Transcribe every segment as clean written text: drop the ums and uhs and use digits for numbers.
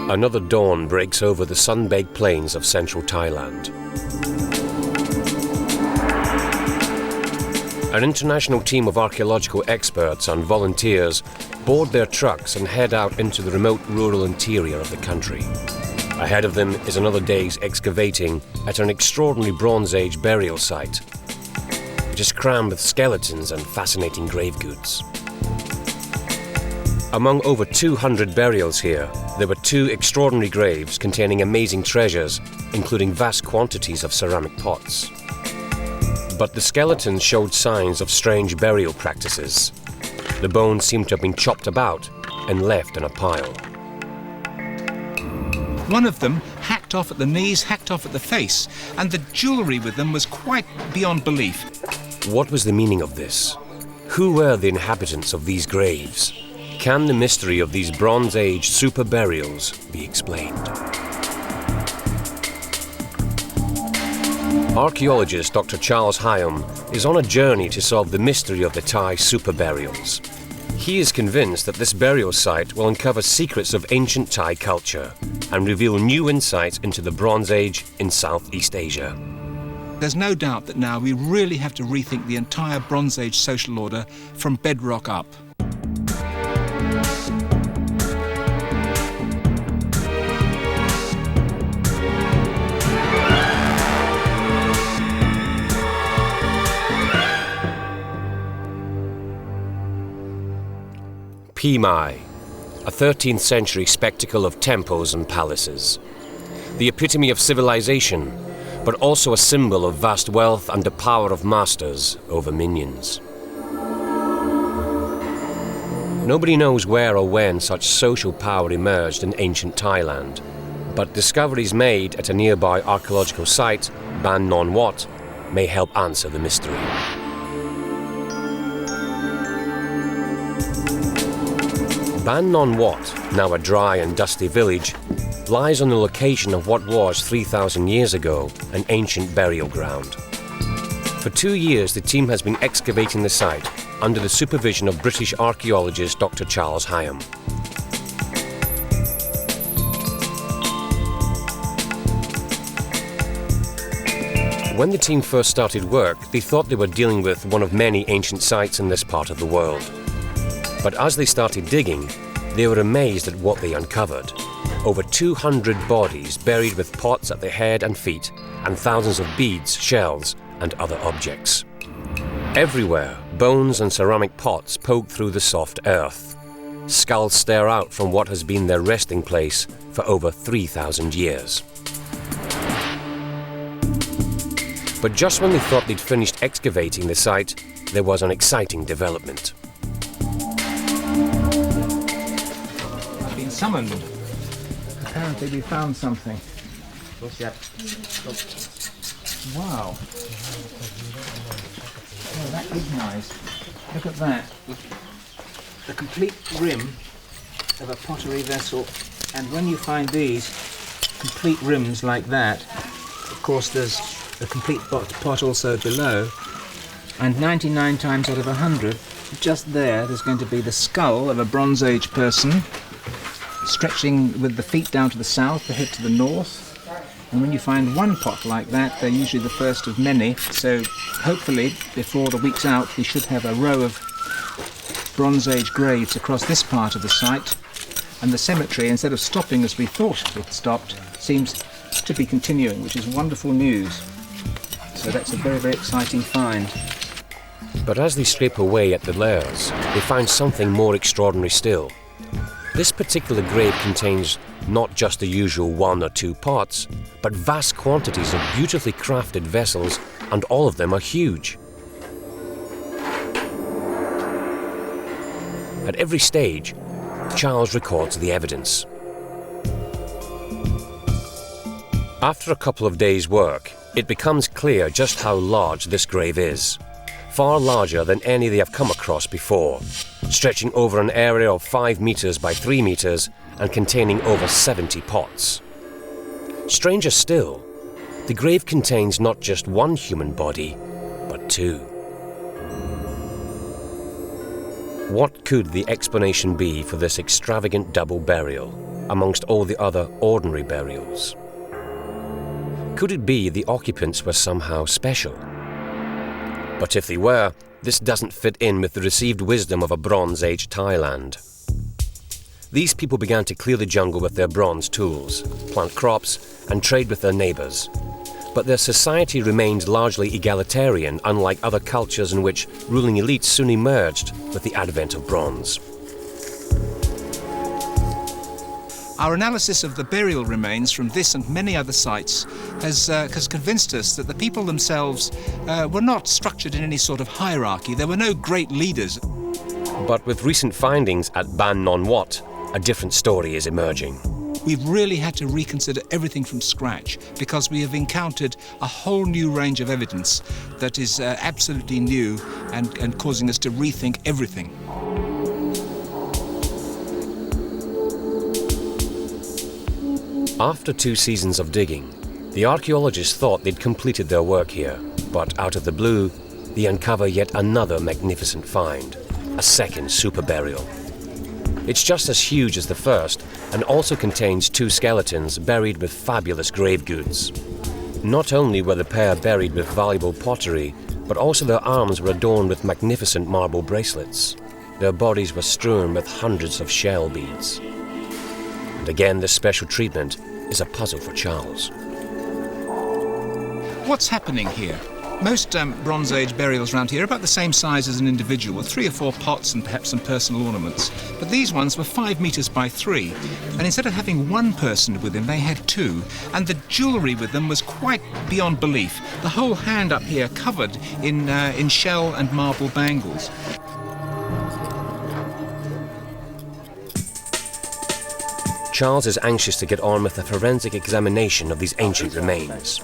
Another dawn breaks over the sun-baked plains of central Thailand. An international team of archaeological experts and volunteers board their trucks and head out into the remote rural interior of the country. Ahead of them is another day's excavating at an extraordinary Bronze Age burial site. It is crammed with skeletons and fascinating grave goods. Among over 200 burials here, there were 2 extraordinary graves containing amazing treasures, including vast quantities of ceramic pots. But the skeletons showed signs of strange burial practices. The bones seemed to have been chopped about and left in a pile. One of them hacked off at the knees, hacked off at the face, and the jewellery with them was quite beyond belief. What was the meaning of this? Who were the inhabitants of these graves? Can the mystery of these Bronze Age super burials be explained? Archaeologist Dr. Charles Hyam is on a journey to solve the mystery of the Thai super burials. He is convinced that this burial site will uncover secrets of ancient Thai culture and reveal new insights into the Bronze Age in Southeast Asia. There's no doubt that now we really have to rethink the entire Bronze Age social order from bedrock up. Pimai, a 13th century spectacle of temples and palaces. The epitome of civilization, but also a symbol of vast wealth and the power of masters over minions. Nobody knows where or when such social power emerged in ancient Thailand, but discoveries made at a nearby archaeological site, Ban Non Wat, may help answer the mystery. Ban Non Wat, now a dry and dusty village, lies on the location of what was 3,000 years ago an ancient burial ground. For 2 years the team has been excavating the site under the supervision of British archaeologist Dr. Charles Hyam. When the team first started work, they thought they were dealing with one of many ancient sites in this part of the world. But as they started digging, they were amazed at what they uncovered. Over 200 bodies buried with pots at the head and feet, and thousands of beads, shells, and other objects. Everywhere, bones and ceramic pots poke through the soft earth. Skulls stare out from what has been their resting place for over 3,000 years. But just when they thought they'd finished excavating the site, there was an exciting development. I've been summoned. Apparently we found something. Wow. Oh, that is nice. Look at that. The complete rim of a pottery vessel. And when you find these complete rims like that, of course there's a complete pot also below. And 99 times out of 100, just there's going to be the skull of a Bronze Age person, stretching with the feet down to the south, the head to the north. And when you find one pot like that, they're usually the first of many. So hopefully, before the week's out, we should have a row of Bronze Age graves across this part of the site. And the cemetery, instead of stopping as we thought it stopped, seems to be continuing, which is wonderful news. So that's a very, very exciting find. But as they scrape away at the layers, they find something more extraordinary still. This particular grave contains not just the usual 1 or 2 pots, but vast quantities of beautifully crafted vessels, and all of them are huge. At every stage, Charles records the evidence. After a couple of days' work, it becomes clear just how large this grave is. Far larger than any they have come across before, stretching over an area of 5 meters by 3 meters and containing over 70 pots. Stranger still, the grave contains not just one human body, but 2. What could the explanation be for this extravagant double burial? amongst all the other ordinary burials. Could it be the occupants were somehow special? But if they were, this doesn't fit in with the received wisdom of a Bronze Age Thailand. These people began to clear the jungle with their bronze tools, plant crops, and trade with their neighbours. But their society remained largely egalitarian, unlike other cultures in which ruling elites soon emerged with the advent of bronze. Our analysis of the burial remains from this and many other sites has convinced us that the people themselves were not structured in any sort of hierarchy. There were no great leaders. But with recent findings at Ban Non Wat, a different story is emerging. We've really had to reconsider everything from scratch because we have encountered a whole new range of evidence that is absolutely new and causing us to rethink everything. After 2 seasons of digging, the archaeologists thought they'd completed their work here, but out of the blue, they uncover yet another magnificent find, a second super burial. It's just as huge as the first and also contains 2 skeletons buried with fabulous grave goods. Not only were the pair buried with valuable pottery, but also their arms were adorned with magnificent marble bracelets. Their bodies were strewn with hundreds of shell beads. And again, this special treatment is a puzzle for Charles. What's happening here? Most Bronze Age burials around here are about the same size as an individual, with 3 or 4 pots and perhaps some personal ornaments. But these ones were 5 metres by 3, and instead of having 1 person with them, they had 2, and the jewellery with them was quite beyond belief. The whole hand up here covered in shell and marble bangles. Charles is anxious to get on with a forensic examination of these ancient remains.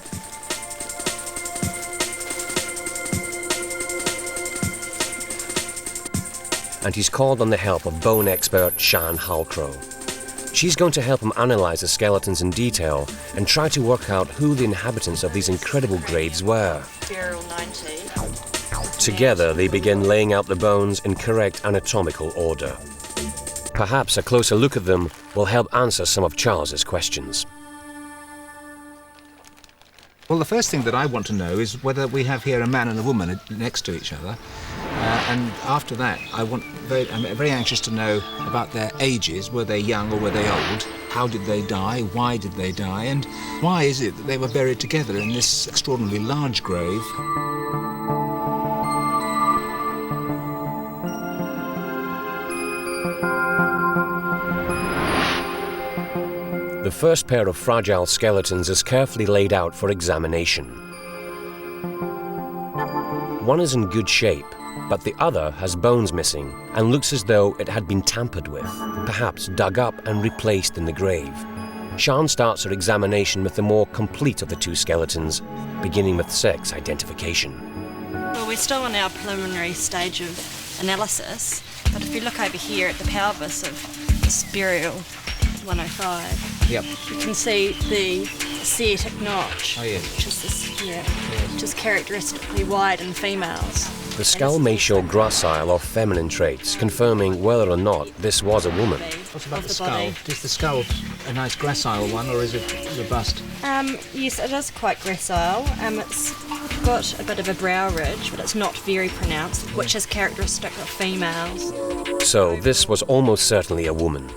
And he's called on the help of bone expert Shan Halcrow. She's going to help him analyse the skeletons in detail and try to work out who the inhabitants of these incredible graves were. Burial 90. Together, they begin laying out the bones in correct anatomical order. Perhaps a closer look at them will help answer some of Charles's questions. Well, the first thing that I want to know is whether we have here a man and a woman next to each other. And after that, I'm very anxious to know about their ages. Were they young or were they old? How did they die? Why did they die? And why is it that they were buried together in this extraordinarily large grave? The first pair of fragile skeletons is carefully laid out for examination. One is in good shape, but the other has bones missing and looks as though it had been tampered with, perhaps dug up and replaced in the grave. Shan starts her examination with the more complete of the 2 skeletons, beginning with sex identification. Well, we're still in our preliminary stage of analysis, but if you look over here at the pelvis of this burial 105, Yep. you can see the sciatic notch, Oh, yes. which is which is characteristically wide in females. The skull may show gracile or feminine traits, confirming whether or not this was a woman. What about Of the the body. skull? Is the skull a nice gracile one, or is it robust? Yes, it is quite gracile. It's got a bit of a brow ridge, but it's not very pronounced, which is characteristic of females. So this was almost certainly a woman.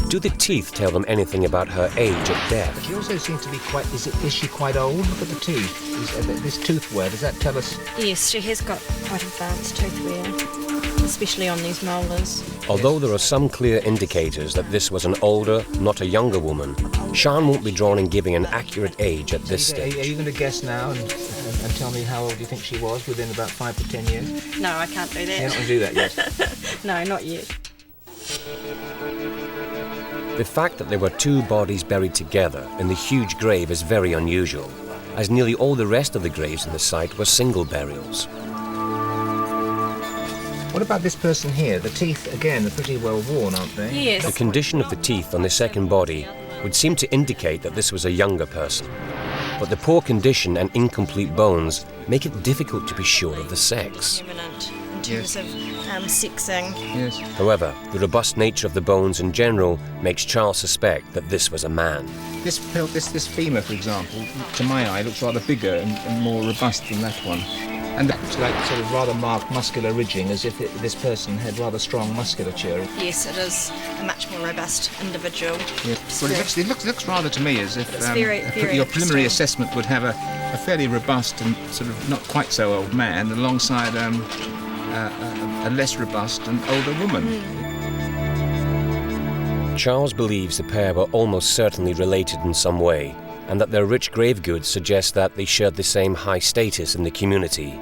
Do the teeth tell them anything about her age at death? She also seems to be quite... Is she quite old? Look at the teeth. This tooth wear, does that tell us... Yes, she has got quite advanced tooth wear, especially on these molars. Although there are some clear indicators that this was an older, not a younger woman, Shan won't be drawn in giving an accurate age at this Are stage. you going to guess now and tell me how old you think she was within about 5 to 10 years? No, I can't do that. You're not going to do that yet. No, not yet. The fact that there were 2 bodies buried together in the huge grave is very unusual, as nearly all the rest of the graves in the site were single burials. What about this person here? The teeth, again, are pretty well worn, aren't they? Yes. The condition of the teeth on the second body would seem to indicate that this was a younger person, but the poor condition and incomplete bones make it difficult to be sure of the sex. Eminent in terms of sexing. Yes. However, the robust nature of the bones in general makes Charles suspect that this was a man. This femur, for example, to my eye, looks rather bigger and more robust than that one. And that's like sort of rather marked muscular ridging, as if this person had rather strong musculature. Yes, it is a much more robust individual. Yes. Well, it looks rather to me as if very your preliminary interesting. assessment would have a fairly robust and sort of not quite so old man alongside a less robust and older woman. Charles believes the pair were almost certainly related in some way, and that their rich grave goods suggest that they shared the same high status in the community,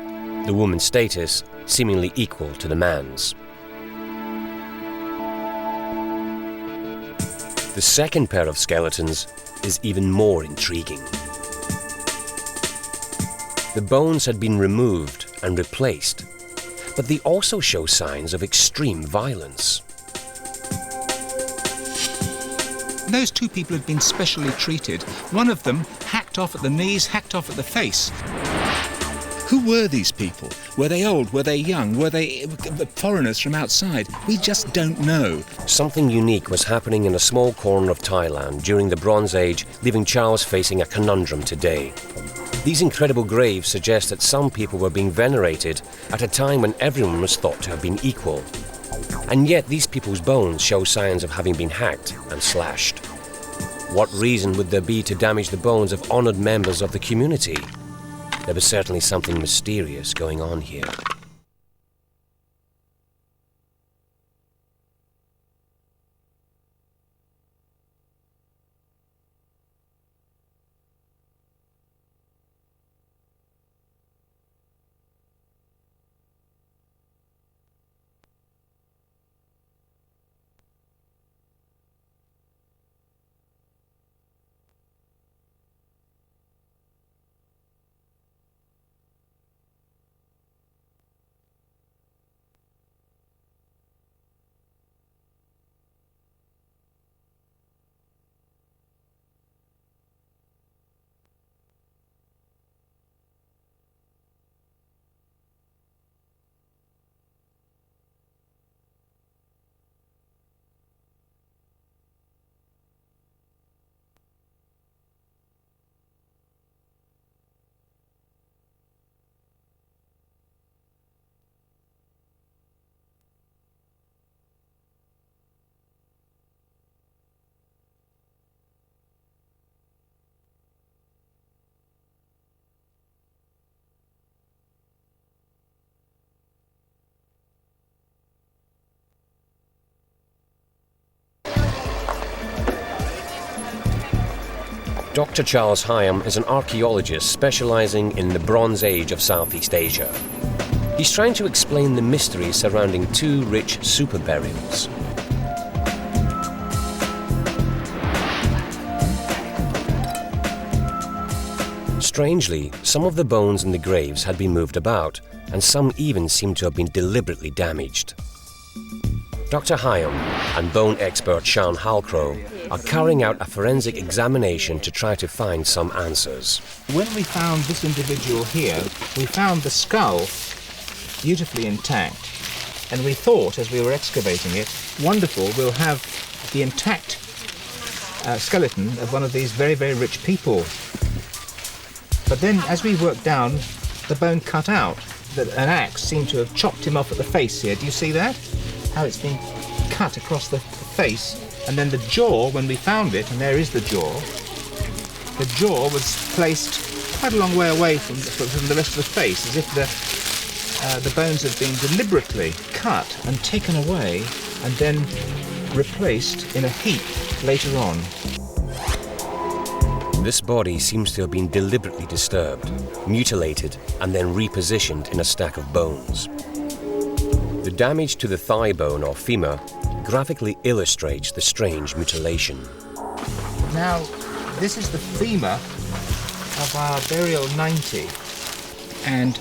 the woman's status seemingly equal to the man's. The second pair of skeletons is even more intriguing. The bones had been removed and replaced, but they also show signs of extreme violence. Those two people had been specially treated. One of them hacked off at the knees, hacked off at the face. Who were these people? Were they old? Were they young? Were they foreigners from outside? We just don't know. Something unique was happening in a small corner of Thailand during the Bronze Age, leaving Charles facing a conundrum today. These incredible graves suggest that some people were being venerated at a time when everyone was thought to have been equal. And yet these people's bones show signs of having been hacked and slashed. What reason would there be to damage the bones of honoured members of the community? There was certainly something mysterious going on here. Dr. Charles Hyam is an archaeologist specializing in the Bronze Age of Southeast Asia. He's trying to explain the mystery surrounding two rich super burials. Strangely, some of the bones in the graves had been moved about, and some even seem to have been deliberately damaged. Dr. Hyam and bone expert Sean Halcrow are carrying out a forensic examination to try to find some answers. When we found this individual here, we found the skull beautifully intact, and we thought, as we were excavating it, wonderful, we'll have the intact skeleton of one of these very, very rich people. But then, as we worked down, the bone cut out. That an axe seemed to have chopped him off at the face here. Do you see that? How it's been cut across the face. And then the jaw, when we found it, and there is the jaw was placed quite a long way away from the rest of the face, as if the bones had been deliberately cut and taken away and then replaced in a heap later on. This body seems to have been deliberately disturbed, mutilated, and then repositioned in a stack of bones. The damage to the thigh bone or femur graphically illustrates the strange mutilation. Now, this is the femur of our burial 90, and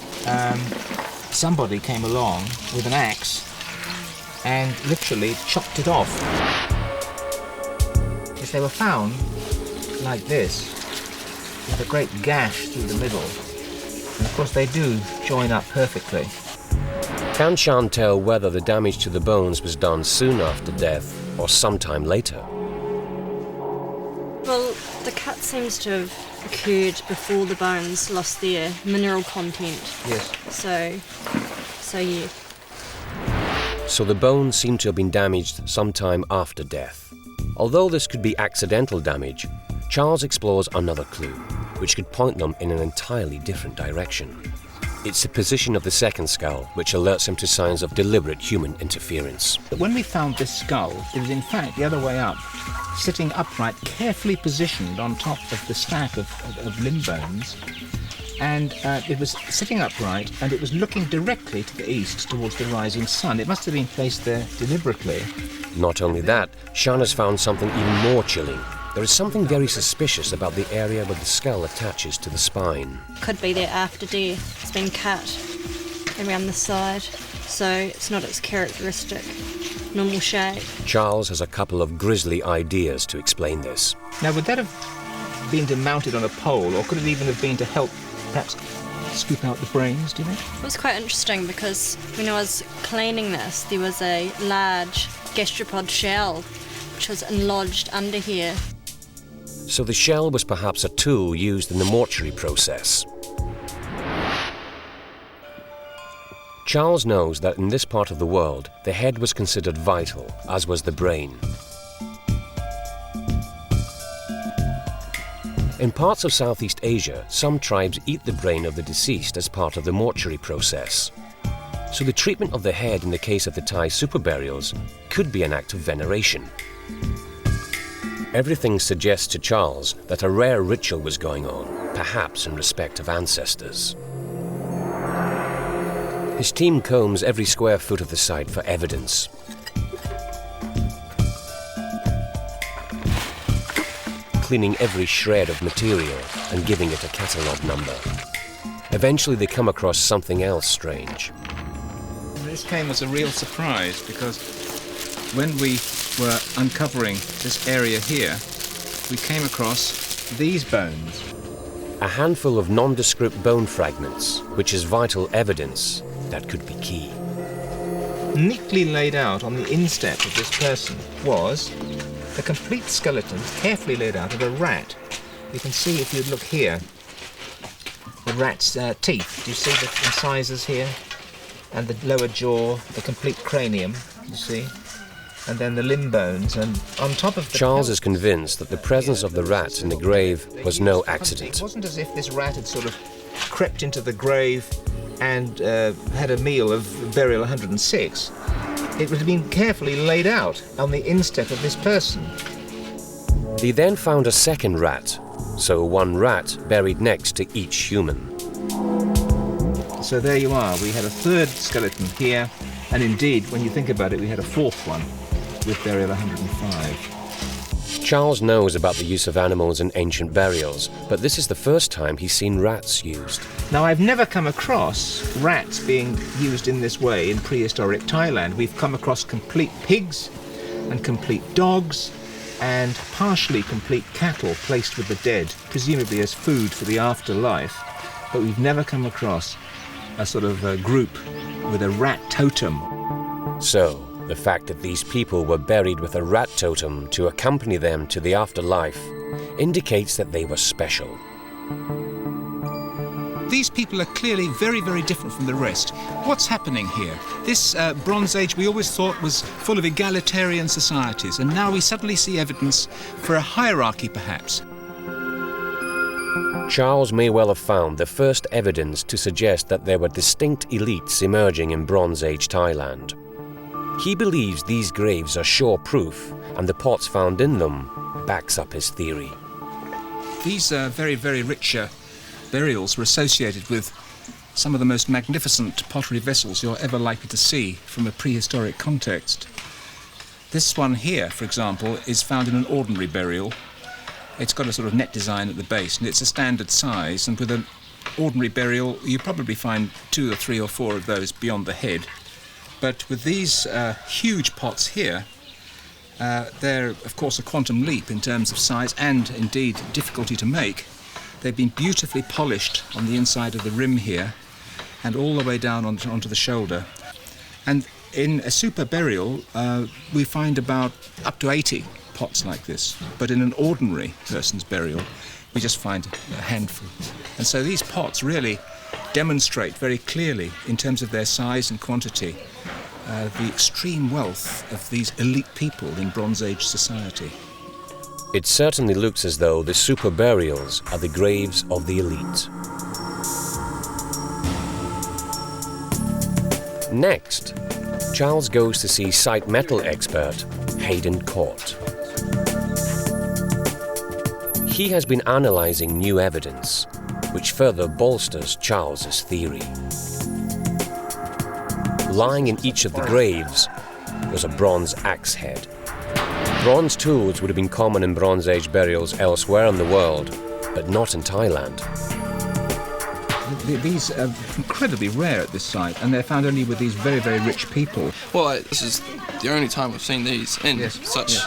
somebody came along with an axe and literally chopped it off. If they were found like this, with a great gash through the middle, and of course they do join up perfectly. Can Sean tell whether the damage to the bones was done soon after death or sometime later? Well, the cut seems to have occurred before the bones lost their mineral content. Yes. So yeah. So the bones seem to have been damaged sometime after death. Although this could be accidental damage, Charles explores another clue, which could point them in an entirely different direction. It's the position of the second skull, which alerts him to signs of deliberate human interference. But when we found this skull, it was in fact the other way up, sitting upright, carefully positioned on top of the stack of limb bones. And it was sitting upright, and it was looking directly to the east towards the rising sun. It must have been placed there deliberately. Not only that, Sean has found something even more chilling. There is something very suspicious about the area where the skull attaches to the spine. Could be there after death. It's been cut around the side, so it's not its characteristic normal shape. Charles has a couple of grisly ideas to explain this. Now, would that have been mounted on a pole, or could it even have been to help perhaps scoop out the brains, do you think? It was quite interesting because when I was cleaning this, there was a large gastropod shell which was lodged under here. So the shell was perhaps a tool used in the mortuary process. Charles knows that in this part of the world, the head was considered vital, as was the brain. In parts of Southeast Asia, some tribes eat the brain of the deceased as part of the mortuary process. So the treatment of the head in the case of the Thai super burials could be an act of veneration. Everything suggests to Charles that a rare ritual was going on, perhaps in respect of ancestors. His team combs every square foot of the site for evidence. Cleaning every shred of material and giving it a catalogue number. Eventually they come across something else strange. This came as a real surprise because when we were uncovering this area here, we came across these bones. A handful of nondescript bone fragments, which is vital evidence that could be key. Neatly laid out on the instep of this person was a complete skeleton, carefully laid out, of a rat. You can see, if you look here, the rat's teeth. Do you see the incisors here? And the lower jaw, the complete cranium, you see? And then the limb bones, and on top of the... Charles is convinced that the presence of the rat in the grave was no accident. It wasn't as if this rat had sort of crept into the grave and had a meal of burial 106. It would have been carefully laid out on the instep of this person. They then found a second rat, so one rat buried next to each human. So there you are, we had a third skeleton here, and indeed, when you think about it, we had a fourth one with burial 105. Charles knows about the use of animals in ancient burials, but this is the first time he's seen rats used. Now, I've never come across rats being used in this way in prehistoric Thailand. We've come across complete pigs and complete dogs and partially complete cattle placed with the dead, presumably as food for the afterlife. But we've never come across a sort of a group with a rat totem. So, the fact that these people were buried with a rat totem to accompany them to the afterlife indicates that they were special. These people are clearly very, very different from the rest. What's happening here? This Bronze Age we always thought was full of egalitarian societies, and now we suddenly see evidence for a hierarchy, perhaps. Charles may well have found the first evidence to suggest that there were distinct elites emerging in Bronze Age Thailand. He believes these graves are sure proof, and the pots found in them backs up his theory. These very, very rich burials were associated with some of the most magnificent pottery vessels you're ever likely to see from a prehistoric context. This one here, for example, is found in an ordinary burial. It's got a sort of net design at the base, and it's a standard size, and with an ordinary burial you probably find 2 or 3 or 4 of those beyond the head. But with these huge pots here, they're of course a quantum leap in terms of size and indeed difficulty to make. They've been beautifully polished on the inside of the rim here and all the way down onto the shoulder. And in a super burial, we find about up to 80 pots like this. But in an ordinary person's burial, we just find a handful. And so these pots really demonstrate very clearly, in terms of their size and quantity, the extreme wealth of these elite people in Bronze Age society. It certainly looks as though the super burials are the graves of the elite. Next, Charles goes to see site metal expert Hayden Court. He has been analysing new evidence, which further bolsters Charles's theory. Lying in each of the graves was a bronze axe head. Bronze tools would have been common in Bronze Age burials elsewhere in the world, but not in Thailand. These are incredibly rare at this site, and they're found only with these very, very rich people. Well, this is the only time we've seen these in such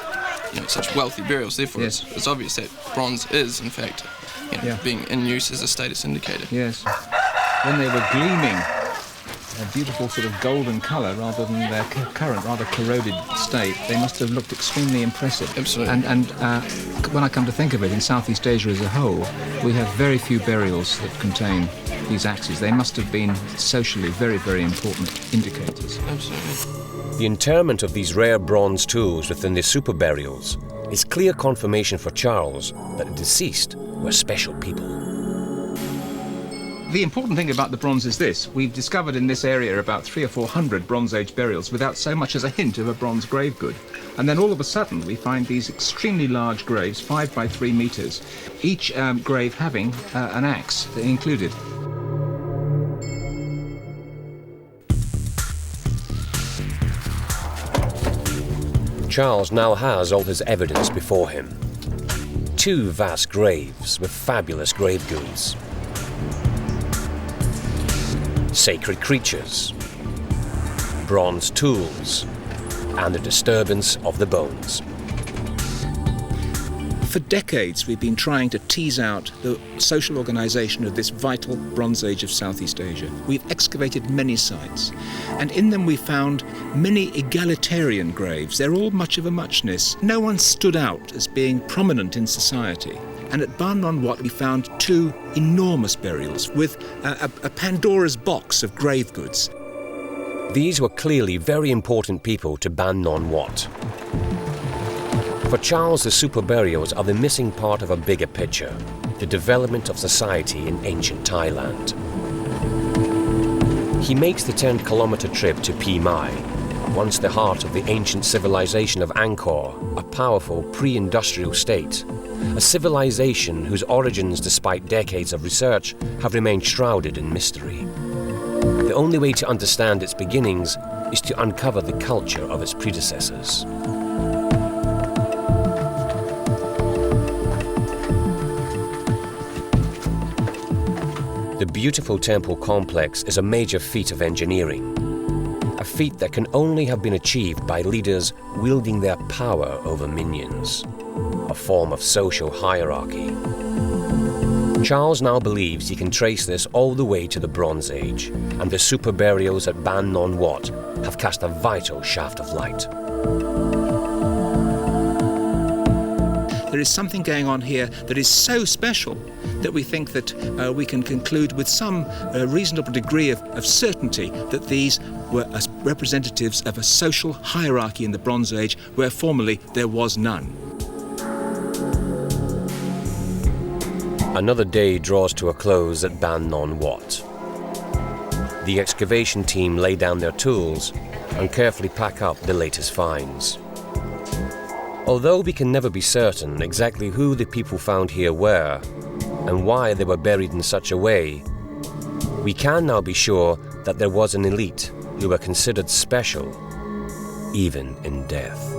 wealthy burials. Therefore, it's obvious that bronze is, in fact, being in use as a status indicator. Yes. When they were gleaming, a beautiful sort of golden colour rather than their current rather corroded state, they must have looked extremely impressive. Absolutely. And when I come to think of it, in Southeast Asia as a whole, we have very few burials that contain these axes. They must have been socially very, very important indicators. Absolutely. The interment of these rare bronze tools within the super burials is clear confirmation for Charles that the deceased were special people. The important thing about the bronze is this. We've discovered in this area about 300 or 400 Bronze Age burials without so much as a hint of a bronze grave good. And then all of a sudden we find these extremely large graves, 5 by 3 metres, each grave having an axe included. Charles now has all his evidence before him. 2 vast graves with fabulous grave goods. Sacred creatures, bronze tools, and the disturbance of the bones. For decades we've been trying to tease out the social organisation of this vital Bronze Age of Southeast Asia. We've excavated many sites, and in them we found many egalitarian graves. They're all much of a muchness. No one stood out as being prominent in society. And at Ban Non Wat we found 2 enormous burials with a Pandora's box of grave goods. These were clearly very important people to Ban Non Wat. For Charles, the super burials are the missing part of a bigger picture, the development of society in ancient Thailand. He makes the 10-kilometer trip to Pi Mai, once the heart of the ancient civilization of Angkor, a powerful pre-industrial state. A civilization whose origins, despite decades of research, have remained shrouded in mystery. The only way to understand its beginnings is to uncover the culture of its predecessors. The beautiful temple complex is a major feat of engineering, a feat that can only have been achieved by leaders wielding their power over minions. A form of social hierarchy. Charles now believes he can trace this all the way to the Bronze Age, and the super burials at Ban Non Wat have cast a vital shaft of light. There is something going on here that is so special that we think that we can conclude with some reasonable degree of certainty that these were representatives of a social hierarchy in the Bronze Age where formerly there was none. Another day draws to a close at Ban Non Wat. The excavation team lay down their tools and carefully pack up the latest finds. Although we can never be certain exactly who the people found here were and why they were buried in such a way, we can now be sure that there was an elite who were considered special, even in death.